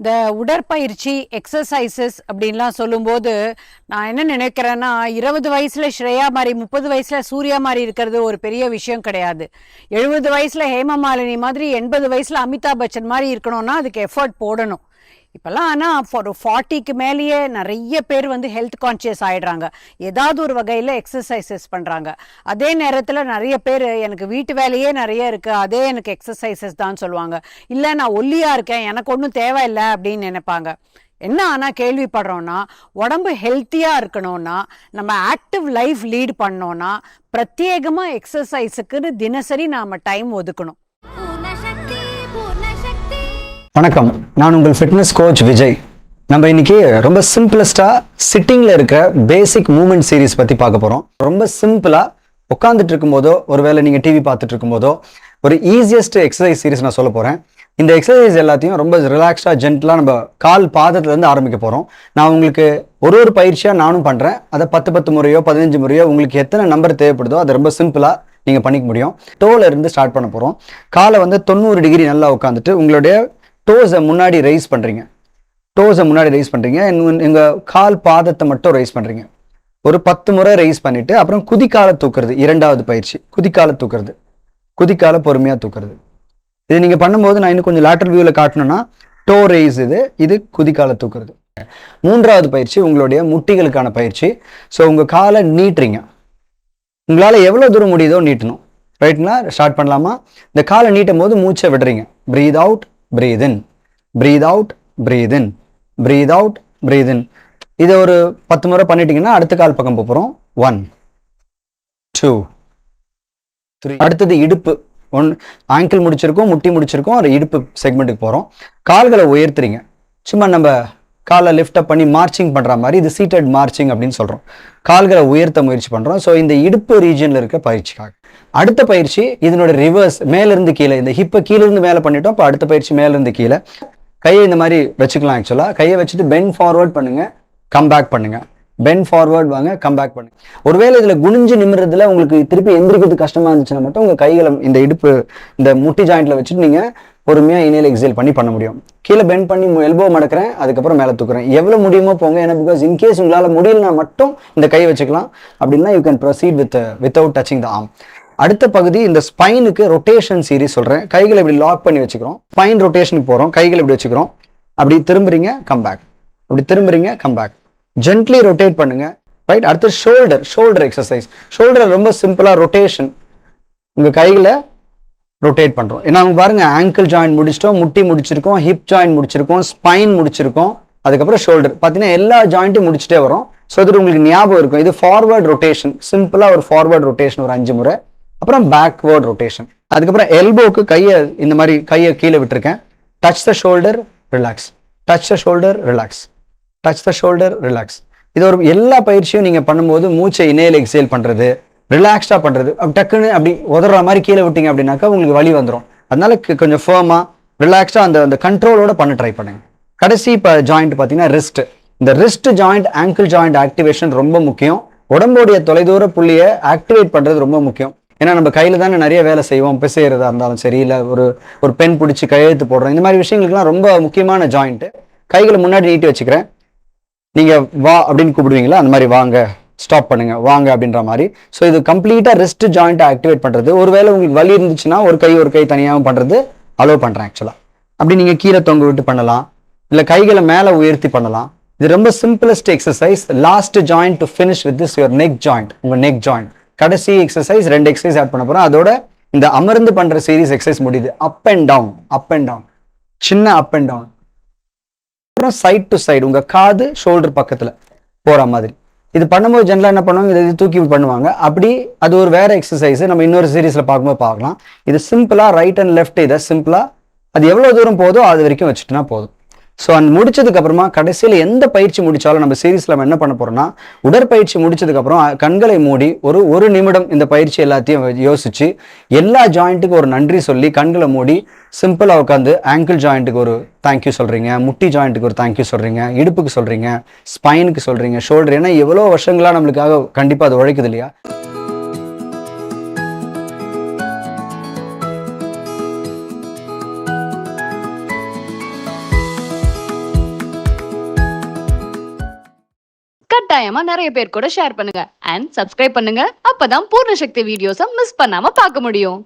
இந்த உடற்பயிற்சி எக்ஸசைசஸ் அப்படின்லாம் சொல்லும்போது நான் என்ன நினைக்கிறேன்னா 20 வயசுல ஸ்ரேயா மாதிரி 30 வயசுல சூர்யா மாதிரி இருக்கிறது ஒரு பெரிய விஷயம் கிடையாது. 70 வயசுல ஹேமமாலினி மாதிரி 80 வயசுல அமிதாப் பச்சன் மாதிரி இருக்கணும்னா அதுக்கு எஃபர்ட் போடணும். இப்போல்லாம் ஆனால் ஒரு 40க்கு மேலேயே நிறைய பேர் வந்து ஹெல்த் கான்ஷியஸ் ஆகிடுறாங்க. ஏதாவது ஒரு வகையில் எக்ஸசைசஸ் பண்ணுறாங்க. அதே நேரத்தில் நிறைய பேர் எனக்கு வீட்டு வேலையே நிறைய இருக்குது, அதே எனக்கு எக்ஸசைசஸ் தான் சொல்லுவாங்க. இல்லை நான் ஒல்லியாக இருக்கேன், எனக்கு ஒன்றும் தேவையில்லை அப்படின்னு நினைப்பாங்க. என்ன ஆனால் கேள்விப்படுறோன்னா, உடம்பு ஹெல்த்தியாக இருக்கணும்னா, நம்ம ஆக்டிவ் லைஃப் லீட் பண்ணோன்னா பிரத்யேகமாக எக்ஸசைஸுக்குன்னு தினசரி நாம் டைம் ஒதுக்கணும். வணக்கம், நான் உங்கள் ஃபிட்னஸ் கோச் விஜய். நம்ம இன்னைக்கு ரொம்ப சிம்பிளஸ்டாக சிட்டிங்கில் இருக்க பேசிக் மூமெண்ட் சீரீஸ் பற்றி பார்க்க போகிறோம். ரொம்ப சிம்பிளாக உட்காந்துட்டு இருக்கும்போதோ, ஒருவேளை நீங்கள் டிவி பார்த்துட்டு இருக்கும்போதோ ஒரு ஈஸியஸ்ட் எக்ஸசைஸ் சீரீஸ் நான் சொல்ல போகிறேன். இந்த எக்ஸசைஸ் எல்லாத்தையும் ரொம்ப ரிலாக்ஸ்டாக ஜென்டலாக நம்ம கால் பாதத்துலேருந்து ஆரம்பிக்க போகிறோம். நான் உங்களுக்கு ஒரு பயிற்சியாக நானும் பண்ணுறேன். அதை 10 முறையோ 15 முறையோ உங்களுக்கு எத்தனை நம்பர் தேவைப்படுதோ அதை ரொம்ப சிம்பிளாக நீங்கள் பண்ணிக்க முடியும். டோல இருந்து ஸ்டார்ட் பண்ண போகிறோம். காலை வந்து 90 டிகிரி நல்லா உட்காந்துட்டு உங்களுடைய டோஸை முன்னாடி ரைஸ் பண்ணுறீங்க. எங்கள் கால் பாதத்தை மட்டும் ரைஸ் பண்ணுறீங்க. ஒரு 10 முறை ரைஸ் பண்ணிவிட்டு அப்புறம் குதிக்காலை தூக்குறது. 2வது பயிற்சி குதிக்காலை தூக்குறது. குதிக்காலை பொறுமையாக தூக்குறது. இது நீங்கள் பண்ணும்போது நான் இன்னும் கொஞ்சம் லேட்டரல் வியூவில் காட்டணும்னா டோ ரைஸ், இது குதிக்காலை தூக்குறது. 3வது பயிற்சி உங்களுடைய முட்டிகளுக்கான பயிற்சி. ஸோ உங்கள் காலை நீட்டுறீங்க. உங்களால் எவ்வளோ தூரம் முடியுதோ நீட்டணும். ரைட்டுங்களா? ஸ்டார்ட் பண்ணலாமா? இந்த காலை நீட்டும் போது மூச்சை விடுறீங்க. Breathe out, breathe in, breathe out, breathe in, breathe out, breathe in. இதை ஒரு 10 முறை பண்ணிட்டீங்கன்னா அடுத்த கால் பக்கம் போகிறோம். 1 2 3. அடுத்தது இடுப்பு. ஆங்கிள் முடிச்சிருக்கோம், முட்டி முடிச்சிருக்கோம், ஒரு இடுப்பு செக்மெண்ட்டுக்கு போகிறோம். கால்களை உயர்த்துறீங்க. சும்மா நம்ம காலை லிஃப்ட் அப் பண்ணி மார்ச்சிங் பண்ணுற மாதிரி, இது சீட்டட் மார்ச்சிங் அப்படின்னு சொல்கிறோம். கால்களை உயர்த்த முயற்சி பண்ணுறோம். ஸோ இந்த இடுப்பு ரீஜனில் இருக்க பயிற்சிக்காக. அடுத்த பயிற்சி இதனோட ரிவர்ஸ், மேலேருந்து கீழே. இந்த ஹிப்பை கீழேருந்து மேலே பண்ணிட்டோம். இப்போ அடுத்த பயிற்சி மேலேருந்து கீழே. கையை இந்த மாதிரி வச்சுக்கலாம். ஆக்சுவலாக கையை வச்சுட்டு பெண்ட் ஃபார்வர்ட் பண்ணுங்க, கம் பேக் பண்ணுங்க. பெண்ட் ஃபார்வர்ட் வாங்க, கம் பேக் பண்ணுங்க. ஒருவேளை இதில் குனிஞ்சு நிமிடுறதுல உங்களுக்கு திருப்பி எந்திரிக்கிறது கஷ்டமாக இருந்துச்சுன்னா மட்டும் உங்கள் கைகளை இந்த இடுப்பு இந்த முட்டி ஜாயிண்ட்ல வச்சுட்டு நீங்கள் பொறுமையாக இனேல் எக்ஸேல் பண்ணி பண்ண முடியும். கீழே பெண்ட் பண்ணி எல்போ மடக்கிறேன், அதுக்கப்புறம் மேலே தூக்குறேன். எவ்வளோ முடியுமோ போங்க. ஏன்னா பிகாஸ் இன்கேஸ் உங்களால் முடியலனா மட்டும் இந்த கை வச்சுக்கலாம். அப்படின்னா you can proceed without touching the arm. அடுத்த பகுதி இந்த ஸ்பைனுக்கு ரொட்டேஷன் சீரிஸ் சொல்கிறேன். கைகளை இப்படி லாக் பண்ணி வச்சுக்கிறோம். ஸ்பைன் ரொட்டேஷனுக்கு போகிறோம். கைகளை இப்படி வச்சுக்கிறோம். அப்படி திரும்புறீங்க, கம் பேக். அப்படி திரும்புறீங்க, கம் பேக். ஜென்ட்லி ரொட்டேட் பண்ணுங்க. ரைட். அடுத்து ஷோல்டர் எக்ஸசைஸ். ஷோல்டர் ரொம்ப சிம்பிளாக ரொட்டேஷன். உங்கள் கைகளை ரொட்டேட் பண்ணுறோம். ஏன்னா அவங்க பாருங்க, ஆங்கிள் ஜாயிண்ட் முடிச்சிட்டோம், முட்டி முடிச்சிருக்கோம், ஹிப் ஜாயிண்ட் முடிச்சிருக்கோம், ஸ்பைன் முடிச்சிருக்கோம், அதுக்கப்புறம் ஷோல்டர். பார்த்தீங்கன்னா எல்லா ஜாயிண்ட்டும் முடிச்சுட்டே வரும். ஸோ இது உங்களுக்கு ஞாபகம் இருக்கும். இது ஃபார்வர்ட் ரொட்டேஷன். சிம்பிளாக ஒரு ஃபார்வர்ட் ரொட்டேஷன் ஒரு 5 முறை. அப்புறம் பேக்வேர்ட் ரொட்டேஷன். அதுக்கப்புறம் எல்போக்கு கையை இந்த மாதிரி கையை கீழே விட்டுருக்கேன். Touch the shoulder, relax. Touch the shoulder, relax. Touch the shoulder, relax. இது ஒரு எல்லா பயிற்சியும் நீங்கள் பண்ணும்போது மூச்சை இனேல் எக்ஸேல் பண்ணுறது, ரிலாக்ஸ்டாக பண்ணுறது. டக்குன்னு அப்படி உதற மாதிரி கீழே விட்டீங்க அப்படின்னாக்கா உங்களுக்கு வலி வந்துடும். அதனால கொஞ்சம் ஃபர்மாக ரிலாக்ஸ்டாக அந்த கண்ட்ரோலோட பண்ண ட்ரை பண்ணுங்க. கடைசி இப்போ ஜாயிண்ட் பார்த்தீங்கன்னா ரிஸ்ட். இந்த wrist joint, angle joint activation ரொம்ப முக்கியம். உடம்புடைய தொலைதூர புள்ளியை ஆக்டிவேட் பண்ணுறது ரொம்ப முக்கியம். ஏன்னா நம்ம கையில் தானே நிறைய வேலை செய்வோம். பிசைகிறதா இருந்தாலும் சரி, இல்லை ஒரு பென் பிடிச்சி கையெழுத்து போடுறோம். இந்த மாதிரி விஷயங்களுக்குலாம் ரொம்ப முக்கியமான ஜாயிண்ட்டு. கைகளை முன்னாடி நீட்டி வச்சுக்கிறேன். நீங்கள் வா அப்படின்னு கூப்பிடுவீங்களா, அந்த மாதிரி வாங்க, ஸ்டாப் பண்ணுங்க, வாங்க அப்படின்ற மாதிரி. ஸோ இது கம்ப்ளீட்டாக ரிஸ்ட் ஜாயிண்ட்டை ஆக்டிவேட் பண்ணுறது. ஒருவேளை உங்களுக்கு வலி இருந்துச்சுன்னா ஒரு கை தனியாகவும் பண்ணுறது அலோவ் பண்ணுறேன் ஆக்சுவலாக. அப்படி நீங்கள் கீழே தொங்க விட்டு பண்ணலாம், இல்லை கைகளை மேலே உயர்த்தி பண்ணலாம். இது ரொம்ப simplest exercise. Last joint to finish with this your neck joint. உங்கள் நெக் ஜாயிண்ட். கடைசி எக்ஸசைஸ் 2 எக்ஸசைஸ் ஆட் பண்ண போகிறோம். அதோட இந்த அமர்ந்து பண்ணுற சீரீஸ் எக்ஸசைஸ் முடியுது. Up and down, up and down, சின்ன அப் அண்ட் டவுன். அப்புறம் சைட் டு சைடு, உங்கள் காது ஷோல்டர் பக்கத்தில் போகிற மாதிரி. இது பண்ணும்போது ஜென்ரலாக என்ன பண்ணுவாங்க, இதை தூக்கி பண்ணுவாங்க. அப்படி அது ஒரு வேற எக்ஸசைஸ். நம்ம இன்னொரு சீரீஸில் பார்க்கும்போது பார்க்கலாம். இது சிம்பிளாக ரைட் அண்ட் லெஃப்ட், இதை சிம்பிளாக அது எவ்வளோ தூரம் போதோ அது வரைக்கும் வச்சுட்டுனா போதும். ஸோ அந்த முடிச்சதுக்கு அப்புறமா கடைசியில் எந்த பயிற்சி முடிச்சாலும் நம்ம சீரீஸில் நம்ம என்ன பண்ண போறோம்னா, உடற்பயிற்சி முடிச்சதுக்கப்புறம் கண்களை மூடி ஒரு நிமிடம் இந்த பயிற்சி எல்லாத்தையும் யோசிச்சு எல்லா ஜாயிண்ட்டுக்கும் ஒரு நன்றி சொல்லி கண்களை மூடி சிம்பிளாக உட்காந்து ஆங்கிள் ஜாயிண்ட்டுக்கு ஒரு தேங்க்யூ சொல்றீங்க, முட்டி ஜாயிண்ட்டுக்கு ஒரு தேங்க்யூ சொல்றீங்க, இடுப்புக்கு சொல்றீங்க, ஸ்பைனுக்கு சொல்றீங்க, ஷோல்டர். ஏன்னா எவ்வளோ வருஷங்களா நம்மளுக்காக கண்டிப்பாக அது உழைக்குது இல்லையா. கட்டாயமா நிறைய பேர் கூட ஷேர் பண்ணுங்க அண்ட் சப்ஸ்கிரைப் பண்ணுங்க. அப்பதான் பூர்ண சக்தி வீடியோஸை மிஸ் பண்ணாம பார்க்க முடியும்.